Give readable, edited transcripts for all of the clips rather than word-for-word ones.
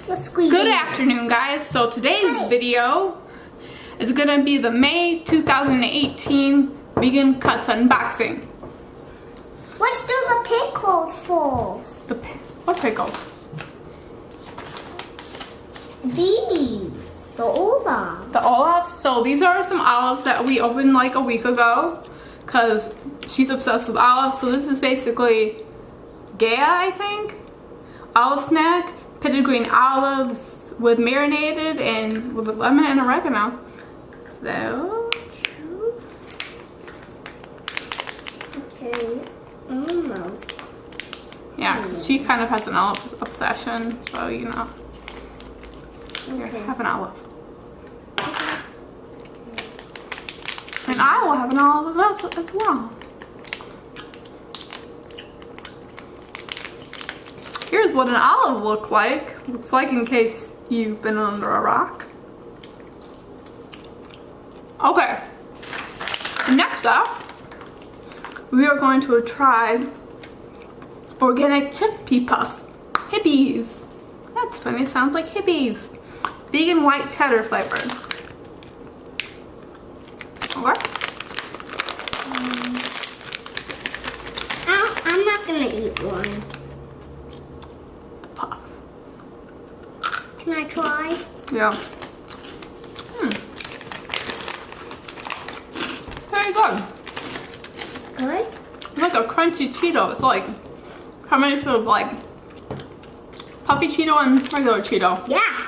Good afternoon, guys. So today's video is gonna be the May 2018 Vegan Cuts unboxing. Let's do the pickles first. What pickles? These, the olives. The olives. So these are some olives that we opened like a week ago because she's obsessed with olives. So this is basically Gaia, I think, olive snack, pitted green olives with marinated and with lemon and oregano. So, Okay, almost. yeah, because she kind of has an olive obsession, so you know. Here, have an olive. And I will have an olive as well. Here's what an olive looks like in case you've been under a rock. Okay, next up, we are going to try organic chickpea puffs. Hippies. That's funny, it sounds like hippies. Vegan white cheddar flavored. Okay. I'm not gonna eat one. Puff. Can I try? Yeah. Very good. Good? It's like a crunchy Cheeto. It's like a combination of like puffy Cheeto and regular Cheeto. Yeah.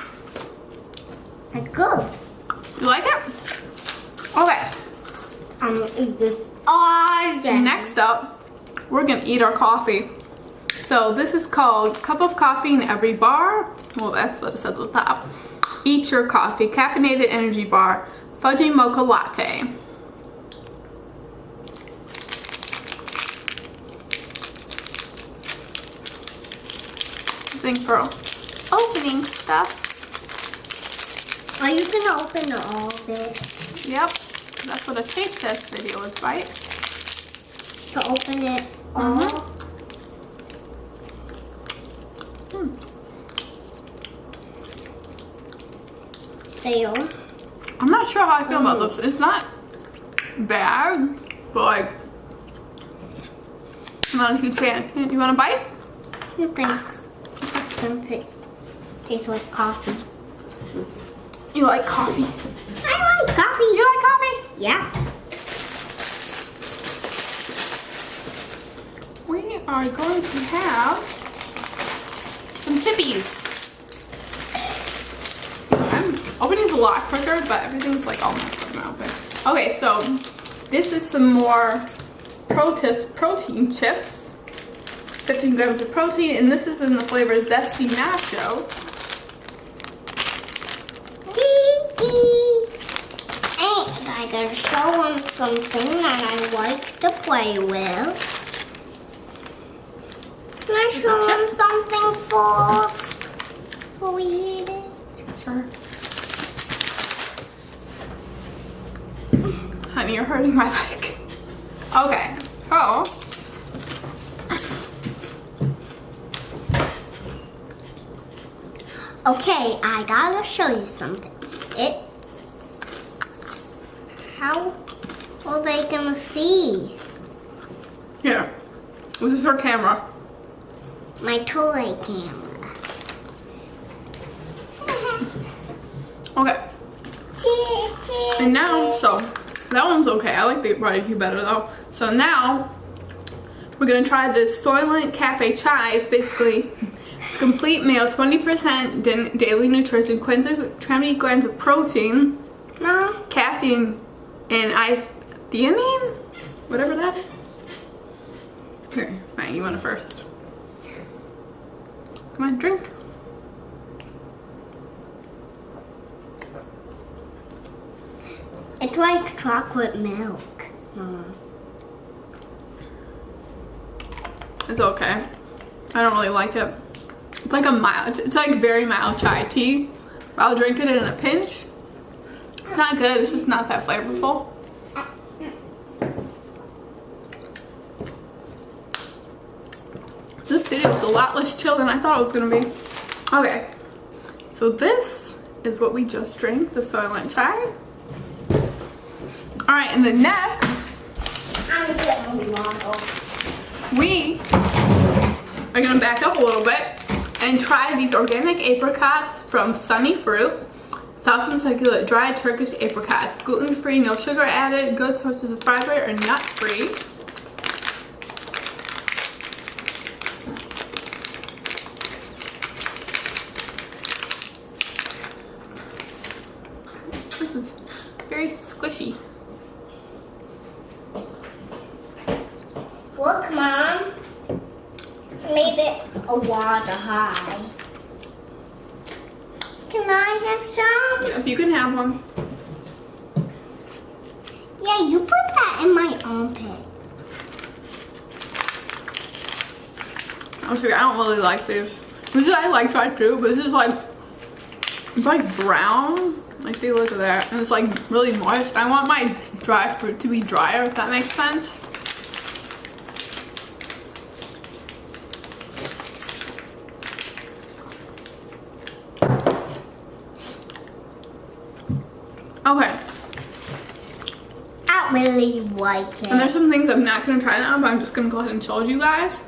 That's good. You like it? Okay. I'm gonna eat this all day. Next up, we're gonna eat our coffee. So this is called Cup of Coffee in Every Bar. Well, that's what it says at the top. Eat your coffee, caffeinated energy bar, fudgy mocha latte. Thing for opening stuff. Are you gonna open all of it? Yep, that's what a taste test video is, right? To open it all? There. I'm not sure how I feel about this. It's not bad, but like, I'm not a huge fan. Do you want a bite? Thanks. Since it tastes like coffee. You like coffee? I like coffee. You like coffee? Yeah. We are going to have some chippies. Opening's a lot quicker, but everything's like all messed up now. Okay, so this is some more protein chips. 15 grams of protein, and this is in the flavor Zesty Nacho. And I gotta show them something that I like to play with. Can I show them something first before we eat it? Sure. Honey, you're hurting my leg. Okay, so okay, I gotta show you something. How are they gonna see? here. This is her camera. My toy camera. Okay. And now, so that one's okay. I like the barbecue better though. So now we're gonna try this Soylent Cafe Chai. It's basically it's complete meal, 20% daily nutrition, 20 grams of protein, Mom? caffeine, and theanine, whatever that is. Here, fine, you want it first. Come on, drink. It's like chocolate milk. It's okay. I don't really like it. It's like it's like very mild chai tea. I'll drink it in a pinch. Not good, it's just not that flavorful. This video is a lot less chill than I thought it was gonna be. Okay, So this is what we just drank, the Soylent chai. Alright, and then next, I'm gonna get my water. we are gonna back up a little bit and try these organic apricots from Sunny Fruit. Soft and succulent dried Turkish apricots. Gluten-free, no sugar added, good sources of fiber, and nut-free. This is very squishy. Look, Mom. I made it a water high. Can I have some? If you can have one. Yeah, you put that in my armpit. I don't really like these. Usually I like dried fruit, but this is like, it's like brown. Like, see, look at that. And it's like really moist. I want my dry fruit to be drier, if that makes sense. Okay. I really like it. And there's some things I'm not going to try now, but I'm just going to go ahead and show you guys.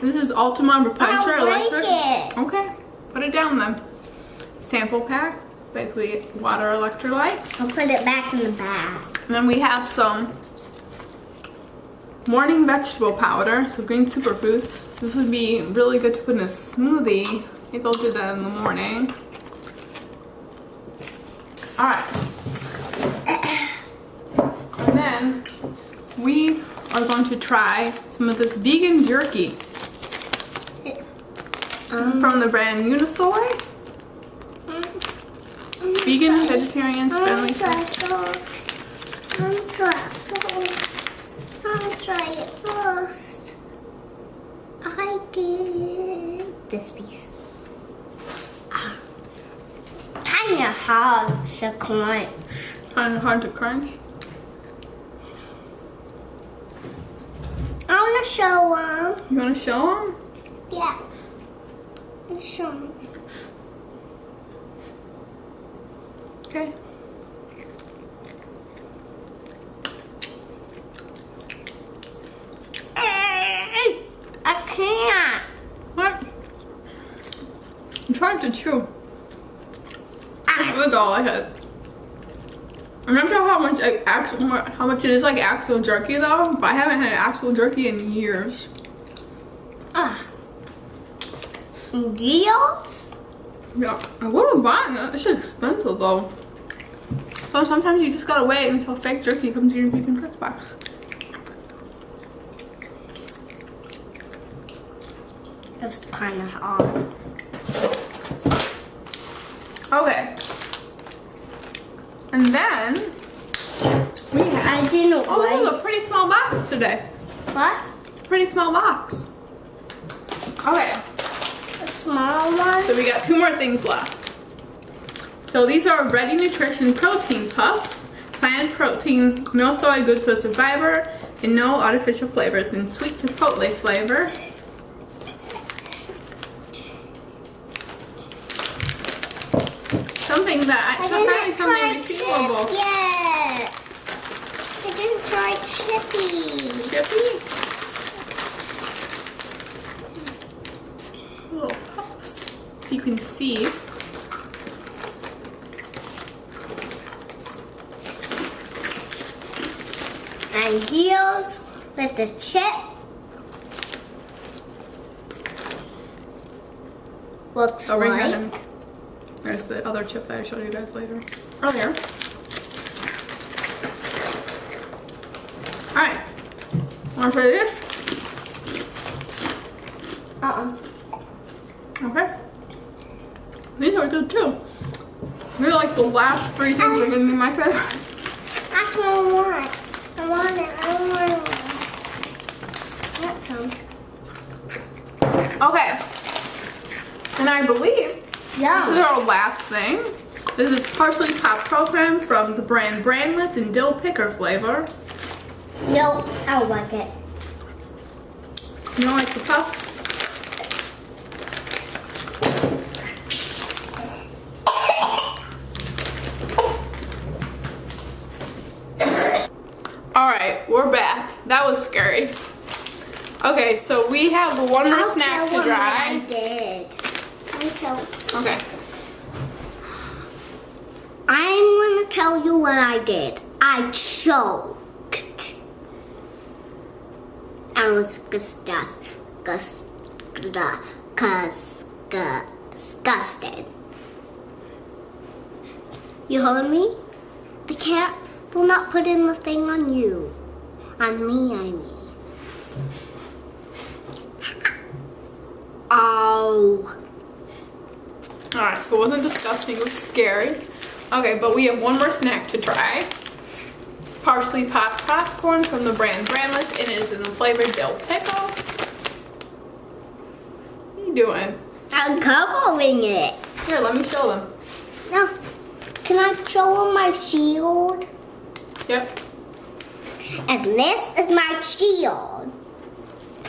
This is Ultima Repressor I like Electric. it. Okay, put it down then. Sample pack, basically water electrolytes. I'll put it back in the bag. And then we have some morning vegetable powder, so green superfood. This would be really good to put in a smoothie. Maybe I'll do that in the morning. Alright. And then we are going to try some of this vegan jerky from the brand Unisoy. Vegan, vegetarian, friendly. I'll try it first. I get this piece. Kind of hard to crunch. Kind of hard to crunch. I want to show them. You want to show them? Yeah. Let's show them. Okay. I can't. What? I'm trying to chew. That's all I had. I'm not sure how much it is like actual jerky though, but I haven't had actual jerky in years. Deals? Yeah, I would have bought it. It's just expensive though. So sometimes you just gotta wait until fake jerky comes in your vegan treats box. It's kind of hard. Okay. And then we have. I didn't Oh, this is like. a pretty small box today. What? Pretty small box. Okay. A small one? So we got 2 more things left. So these are Ready Nutrition protein puffs, plant protein, no soy, good source of fiber, and no artificial flavors, and sweet chipotle flavor. Something that apparently something receivable. Yeah. I didn't try chippy. Chippy? Little puffs. You can see. And heels with the chip. Looks Oh, right like. here. There's the other chip that I showed you guys earlier. Alright. Want to try this? Okay. These are good too. These are like the last 3 things are going to be my favorite. That's what I want. I want it. I want it. Want some. Okay. And I believe this is Yum. our last thing. This is Partially Pop Program from the brand Brandless and Dill Picker flavor. No, I don't like it. You don't like the puffs? Okay, so we have one more I'll snack tell to them try. what I did. Okay. I'm gonna tell you what I did. I choked. I was disgusted. You heard me? They can't. Will not put in the thing on you. On me, I mean. Oh. Alright, it wasn't disgusting, it was scary. Okay, but we have one more snack to try. It's parsley popped popcorn from the brand Brandless, and it is in the flavor dill pickle. What are you doing? I'm covering it. Here, let me show them. No. Can I show them my shield? Yep. And this is my shield.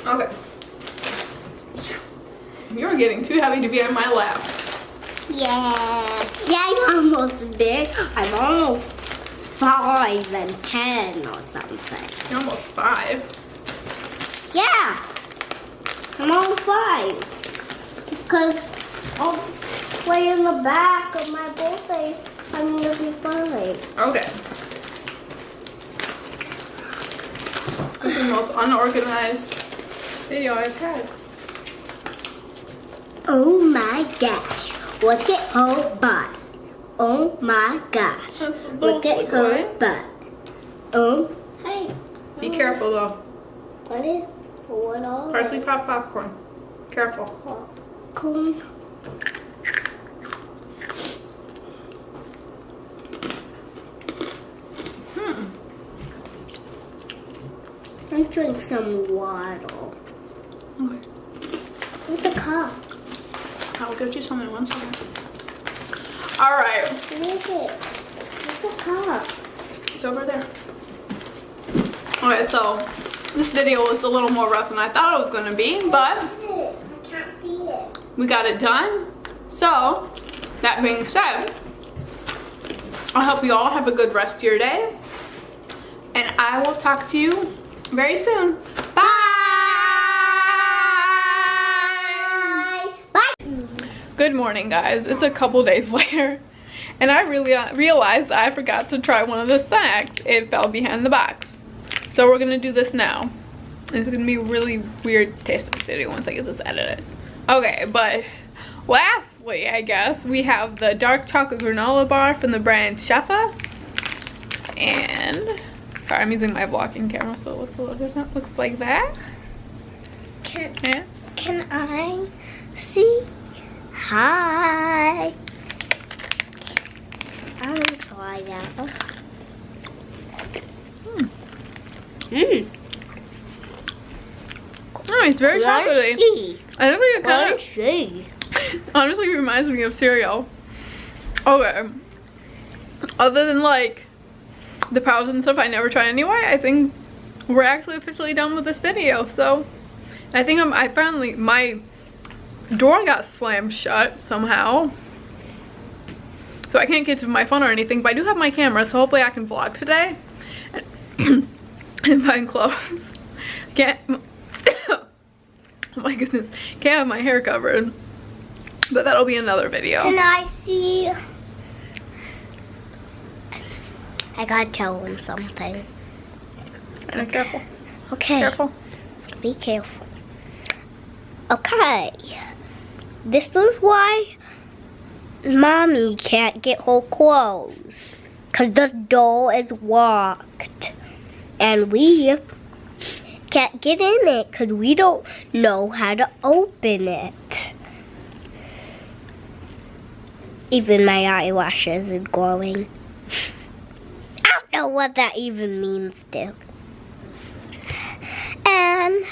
Okay. You're getting too heavy to be on my lap. Yes. Yeah, I'm almost big. I'm almost 5 and 10 or something. You're almost 5. Yeah. I'm almost 5. Because I'll play in the back of my birthday. I'm going to be 5. Okay. This is the most unorganized video I've had. Oh my gosh. Look at her butt. Oh my gosh. That's what Look those at look her like. butt. Oh. Hey. Be careful though. What all? Parsley pop popcorn. Careful. Popcorn. I drink some water. Okay. With the cup. I'll get you some in 1 second. Alright. Where is it? Where's the cup? It's over there. Okay, so this video was a little more rough than I thought it was going to be, but Where is it? I can't see it. we got it done. So, that being said, I hope you all have a good rest of your day. And I will talk to you very soon. Bye! Bye. Good morning, guys. It's a couple days later. And I really realized that I forgot to try one of the snacks. It fell behind the box. So we're going to do this now. It's going to be a really weird tasting video once I get this edited. Okay, but lastly, I guess, we have the dark chocolate granola bar from the brand Shefa. And, sorry, I'm using my vlogging camera, so it looks a little different. Looks like that. Can I see? Hi. I'm gonna try that. Oh, it's very chocolatey. I think it kind of honestly reminds me of cereal. Okay. Other than like the powders and stuff I never tried anyway, I think we're actually officially done with this video. So I think my door got slammed shut somehow. So I can't get to my phone or anything, but I do have my camera, so hopefully I can vlog today. And find clothes. Can't oh my goodness. Can't have my hair covered. But that'll be another video. Can I see? I gotta tell him something. Alright, careful. Okay. Careful. Be careful. Okay. This is why Mommy can't get her clothes. Because the door is locked. And we can't get in it because we don't know how to open it. Even my eyelashes are glowing. I don't know what that even means, too. And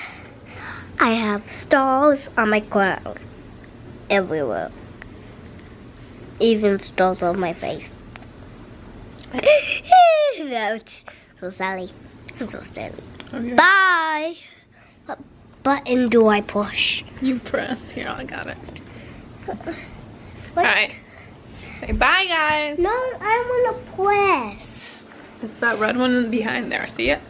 I have stars on my crown. Everywhere. Even stars on my face. That's so silly. I'm so silly. Okay. Bye! What button do I push? You press. Here, I got it. What? Alright. Say bye, guys. No, I want to press. It's that red one behind there. See it?